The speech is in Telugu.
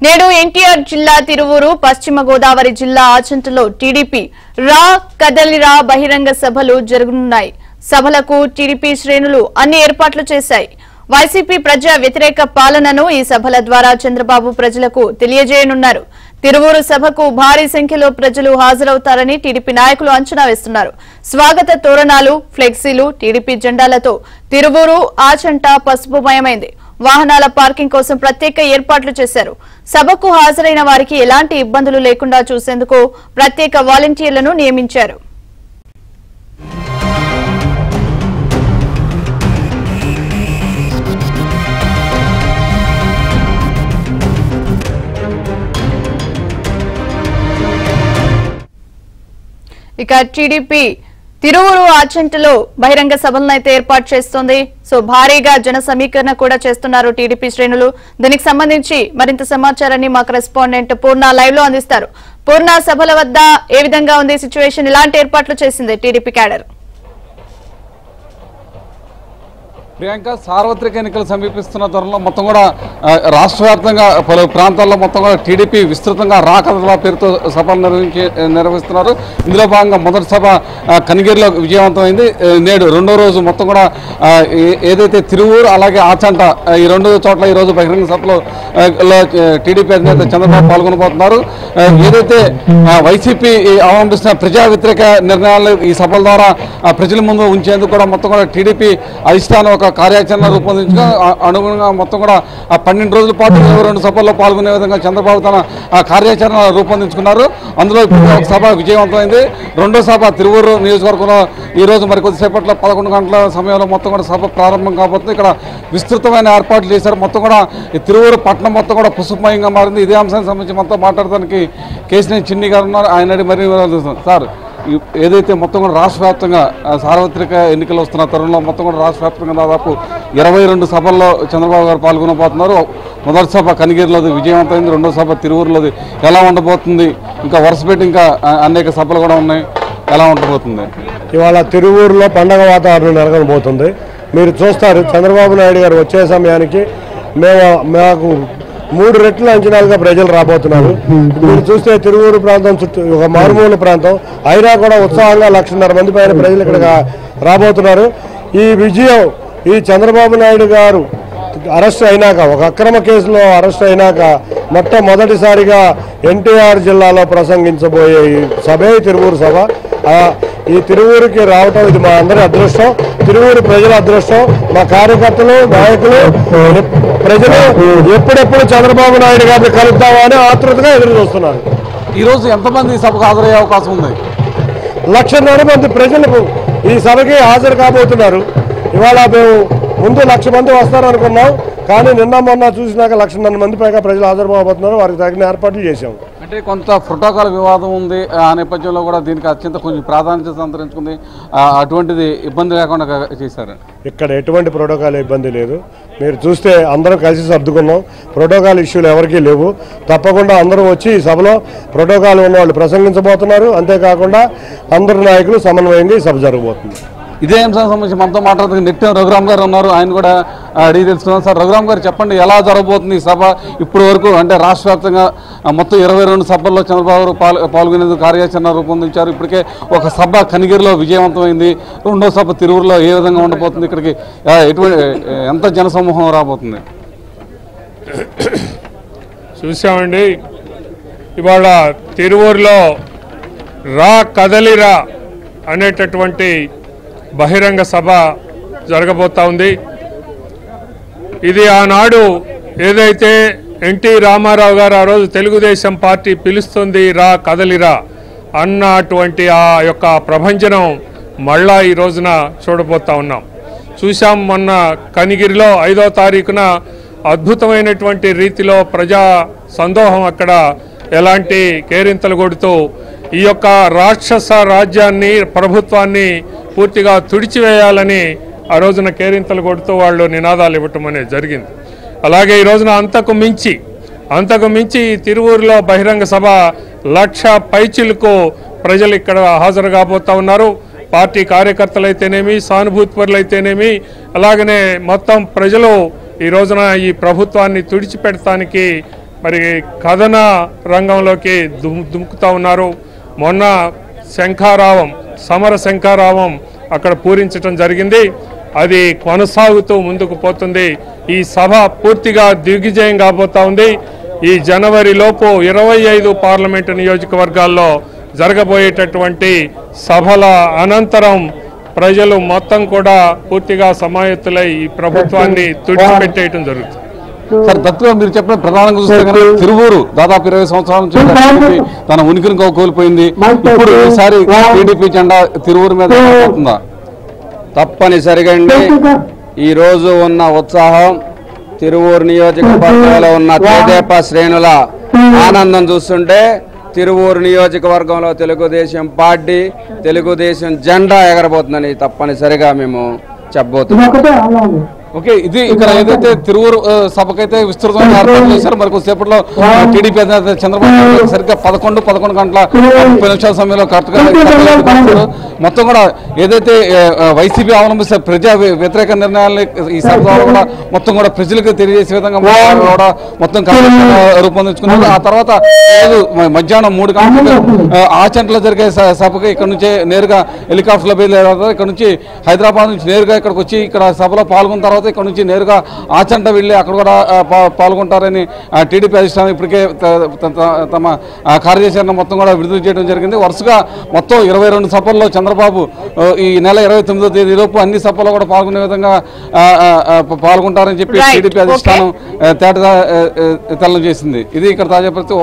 నేడు ఎన్టీఆర్ జిల్లా తిరువూరు పశ్చిమ గోదావరి జిల్లా ఆచంటలో టీడీపీ రా కదలిరా బహిరంగ సభలు జరగనున్నాయి. సభలకు టీడీపీ శ్రేణులు అన్ని ఏర్పాట్లు చేశాయి. వైసీపీ ప్రజా వ్యతిరేక పాలనను ఈ సభల ద్వారా చంద్రబాబు ప్రజలకు తెలియజేయనున్నారు. తిరువూరు సభకు భారీ సంఖ్యలో ప్రజలు హాజరవుతారని టీడీపీ నాయకులు అంచనా వేస్తున్నారు. స్వాగత తోరణాలు, ఫ్లెక్సీలు, టీడీపీ జెండాలతో తిరువూరు ఆచంట పసుపుమయమైంది. వాహనాల పార్కింగ్ కోసం ప్రత్యేక ఏర్పాట్లు చేశారు. సభకు హాజరైన వారికి ఎలాంటి ఇబ్బందులు లేకుండా చూసేందుకు ప్రత్యేక వాలంటీర్లను నియమించారు. ఇక టీడీపీ తిరువూరు ఆచంటలో బహిరంగ సభలను అయితే ఏర్పాటు చేస్తోంది. సో భారీగా జన సమీకరణ కూడా చేస్తున్నారు టీడీపీ శ్రేణులు. దీనికి సంబంధించి మరింత సమాచారాన్ని మా కరెస్పాండెంట్ పూర్ణ లైవ్ లో అందిస్తారు. పూర్ణ, సభల వద్ద ఏ విధంగా ఉంది సిచ్యువేషన్, ఇలాంటి ఏర్పాట్లు చేసింది టీడీపీ క్యాడర్? ప్రియాంక, సార్వత్రిక ఎన్నికలు సమీపిస్తున్న తరుణంలో మొత్తం కూడా రాష్ట్ర వ్యాప్తంగా పలు ప్రాంతాల్లో మొత్తం కూడా టీడీపీ విస్తృతంగా రాకదల పేరుతో సభలు నిర్వహిస్తున్నారు. ఇందులో భాగంగా మొదటి సభ కనిగిరిలో విజయవంతమైంది. నేడు రెండో రోజు మొత్తం కూడా ఏదైతే తిరువూరు అలాగే ఆచంట ఈ రెండు చోట్ల ఈరోజు బహిరంగ సభలో టీడీపీ అధినేత చంద్రబాబు పాల్గొనబోతున్నారు. ఏదైతే వైసీపీ అవలంబిస్తున్న ప్రజా వ్యతిరేక నిర్ణయాలు ఈ సభల ద్వారా ప్రజల ముందు ఉంచేందుకు కూడా మొత్తం కూడా టీడీపీ అధిష్టానం ఒక కార్యాచరణ రూపొందించగా అనుగుణంగా మొత్తం కూడా 12 రోజుల పాటు 22 సభల్లో పాల్గొనే విధంగా చంద్రబాబు తన కార్యాచరణ రూపొందించుకున్నారు. అందులో ఒక సభ విజయవంతమైంది. రెండో సభ తిరువూరు నియోజకవర్గంలో ఈ రోజు మరి కొద్దిసేపట్లో 11 గంటల సమయంలో మొత్తం కూడా సభ ప్రారంభం కాబోతుంది. ఇక్కడ విస్తృతమైన ఏర్పాట్లు చేశారు. మొత్తం కూడా ఈ తిరువూరు పట్టణం మొత్తం కూడా పసుపుమయంగా మారింది. ఇదే అంశానికి సంబంధించి మొత్తం మాట్లాడడానికి కేసీనేని చిన్ని గారు ఉన్నారు. ఆయన మరి సార్, ఏదైతే మొత్తం కూడా రాష్ట్ర వ్యాప్తంగా సార్వత్రిక ఎన్నికలు వస్తున్న తరుణంలో మొత్తం కూడా రాష్ట్ర వ్యాప్తంగా దాదాపు 22 సభల్లో చంద్రబాబు గారు పాల్గొనబోతున్నారు. మొదటి సభ కనిగిరిలోది విజయవంతమైంది. రెండో సభ తిరువూరులోది ఎలా ఉండబోతుంది? ఇంకా వరుసపెట్టి ఇంకా అనేక సభలు కూడా ఉన్నాయి. ఎలా ఉండబోతుంది? ఇవాళ తిరువూరులో పండగ వాతావరణం నెలకొనబోతుంది. మీరు చూస్తారు, చంద్రబాబు నాయుడు గారు వచ్చే సమయానికి మాకు 3 రెట్ల అంచనాలుగా ప్రజలు రాబోతున్నారు. మీరు చూస్తే తిరువూరు ప్రాంతం చుట్టూ ఒక మారుమూల ప్రాంతం అయినా కూడా ఉత్సాహంగా 1,50,000 మంది పైన ప్రజలు ఇక్కడ రాబోతున్నారు. ఈ విజయం ఈ చంద్రబాబు నాయుడు గారు అరెస్ట్ అయినాక, ఒక అక్రమ కేసులో అరెస్ట్ అయినాక మొట్టమొదటిసారిగా ఎన్టీఆర్ జిల్లాలో ప్రసంగించబోయే ఈ సభే తిరువూరు సభ. ఈ తిరువూరుకి రావటం ఇది మా అందరి అదృష్టం, తిరువూరు ప్రజల అదృష్టం. మా కార్యకర్తలు, నాయకులు, ప్రజలు ఎప్పుడెప్పుడు చంద్రబాబు నాయుడు గారిని కలుద్దామా అని ఆతృతగా ఎదురు చూస్తున్నారు. ఈరోజు ఎంతమంది సభకు హాజరయ్యే అవకాశం ఉంది? 1,00,000 మంది ప్రజలకు ఈ సభకి హాజరు కాబోతున్నారు. ఇవాళ మేము ముందు 1,00,000 మంది వస్తారనుకున్నాం, కానీ నిన్న మొన్న చూసినాక 1,00,000 మంది పైగా ప్రజలు హాజరుపోబోతున్నారు. వారికి తగిన ఏర్పాట్లు చేశాము. అంటే కొంత ప్రోటోకాల్ వివాదం ఉంది. ఆ నేపథ్యంలో కూడా దీనికి అత్యంత కొంచెం ప్రాధాన్యత సంతరించుకుంది. అటువంటిది ఇబ్బంది లేకుండా చేశారు. ఇక్కడ ఎటువంటి ప్రోటోకాల్ ఇబ్బంది లేదు. మీరు చూస్తే అందరం కలిసి సర్దుకున్నాం. ప్రోటోకాల్ ఇష్యూలు ఎవరికీ లేవు. తప్పకుండా అందరూ వచ్చి ఈ సభలో ప్రోటోకాల్ ఉన్న వాళ్ళు ప్రసంగించబోతున్నారు. అంతేకాకుండా అందరు నాయకులు సమన్వయంగా ఈ సభ జరగబోతుంది. ఇదే అంశానికి సంబంధించి మనతో మాట్లాడుతున్న నెట్టిన రఘురామ్ గారు ఉన్నారు. ఆయన కూడా అడిగి తెలుసుకున్నాం. సార్, రఘురామ్ గారు చెప్పండి, ఎలా జరగబోతుంది ఈ సభ? ఇప్పటి వరకు అంటే రాష్ట్ర వ్యాప్తంగా మొత్తం 22 సభల్లో చంద్రబాబు పాల్గొనేందుకు కార్యాచరణ రూపొందించారు. ఇప్పటికే ఒక సభ కనిగిరిలో విజయవంతమైంది. రెండో సభ తిరువూరులో ఏ విధంగా ఉండబోతుంది? ఇక్కడికి ఎంత జనసమూహం రాబోతుంది? చూసామండి, ఇవాళ తిరువూరులో రా కదలిరా అనేటటువంటి బహిరంగ సభ జరగబోతా ఉంది. ఇది ఆనాడు ఏదైతే ఎన్టీ రామారావు గారు ఆ రోజు తెలుగుదేశం పార్టీ పిలుస్తుంది రా కదలిరా అన్నటువంటి ఆ యొక్క ప్రభంజనం మళ్ళా ఈ రోజున చూడబోతా ఉన్నాం. చూసాం, మొన్న కనిగిరిలో 5వ తారీఖున అద్భుతమైనటువంటి రీతిలో ప్రజా సందోహం అక్కడ ఎలాంటి కేరింతలు కొడుతూ ఈ యొక్క రాక్షస రాజ్యాన్ని, ప్రభుత్వాన్ని పూర్తిగా తుడిచివేయాలని ఆ రోజున కేరింతలు కొడుతూ వాళ్ళు నినాదాలు ఇవ్వటం అనేది జరిగింది. అలాగే ఈ రోజున అంతకు మించి తిరువూరులో బహిరంగ సభ 1,00,000 పైచిలకు ప్రజలు ఇక్కడ హాజరు కాబోతా ఉన్నారు. పార్టీ కార్యకర్తలైతేనేమి, సానుభూతిపరులైతేనేమి, అలాగనే మొత్తం ప్రజలు ఈ రోజున ఈ ప్రభుత్వాన్ని తుడిచిపెట్టడానికి మరి కథన రంగంలోకి దుముకుతూ ఉన్నారు. మొన్న శంఖారావం, సమర శంఖారావం అక్కడ పూరించడం జరిగింది. అది కొనసాగుతూ ముందుకు పోతుంది. ఈ సభ పూర్తిగా దిగ్విజయం కాబోతా ఉంది. ఈ జనవరి లోపు 25 పార్లమెంటు నియోజకవర్గాల్లో జరగబోయేటటువంటి సభల అనంతరం ప్రజలు మొత్తం కూడా పూర్తిగా సమాయత్తులై ఈ ప్రభుత్వాన్ని తుడిచిపెట్టేయటం జరుగుతుంది. సార్, దత్తుగా మీరు చెప్పిన ప్రధానంగా చూస్తే కనుక తిరువూరు దాదాపు 20 సంవత్సరాల నుంచి తన ఉనికిని కోల్పోయింది. ఇప్పుడు ఈసారి టీడీపీ జెండా తిరువూరు మీద ఉందా? తప్పనిసరిగా అండి. ఈరోజు ఉన్న ఉత్సాహం, తిరువూరు నియోజకవర్గంలో ఉన్న తెదేపా శ్రేణుల ఆనందం చూస్తుంటే తిరువూరు నియోజకవర్గంలో తెలుగుదేశం పార్టీ, తెలుగుదేశం జెండా ఎగరబోతుందని తప్పనిసరిగా మేము చెప్పబోతున్నాం. ఓకే, ఇది ఇక్కడ ఏదైతే తిరువూరు సభకైతే విస్తృతంగా ఏర్పాటు చేశారు. మరి కొద్దిసేపట్లో టీడీపీ అధినేత చంద్రబాబు నాయుడు సరిగ్గా 11 గంటల 30 నిమిషాల సమయంలో కరెక్ట్గా మొత్తం కూడా ఏదైతే వైసీపీ అవలంబిస్తే ప్రజా వ్యతిరేక నిర్ణయాలని ఈ సభ ద్వారా కూడా మొత్తం కూడా ప్రజలకు తెలియజేసే విధంగా కూడా మొత్తం రూపొందించుకున్నారు. ఆ తర్వాత మధ్యాహ్నం 3 గంటలకు ఆచంటలో జరిగే సభకి ఇక్కడ నుంచే నేరుగా హెలికాప్టర్లో బయలుదేరారు. ఇక్కడ నుంచి హైదరాబాద్ నుంచి నేరుగా ఇక్కడికి వచ్చి ఇక్కడ సభలో పాల్గొన్న తర్వాత ఇక్కడ నుంచి నేరుగా ఆచంట వెళ్ళి అక్కడ కూడా పాల్గొంటారని టీడీపీ అధిష్టానం ఇప్పటికే తమ కార్యాచరణ మొత్తం కూడా విడుదల చేయడం జరిగింది. వరుసగా మొత్తం 22 సభల్లో చంద్రబాబు ఈ నెల 29వ తేదీలోపు అన్ని సభల్లో కూడా పాల్గొనే విధంగా పాల్గొంటారని చెప్పి టీడీపీ అధిష్టానం తేట తెల్లం చేసింది. ఇది ఇక్కడ తాజా పరిస్థితి.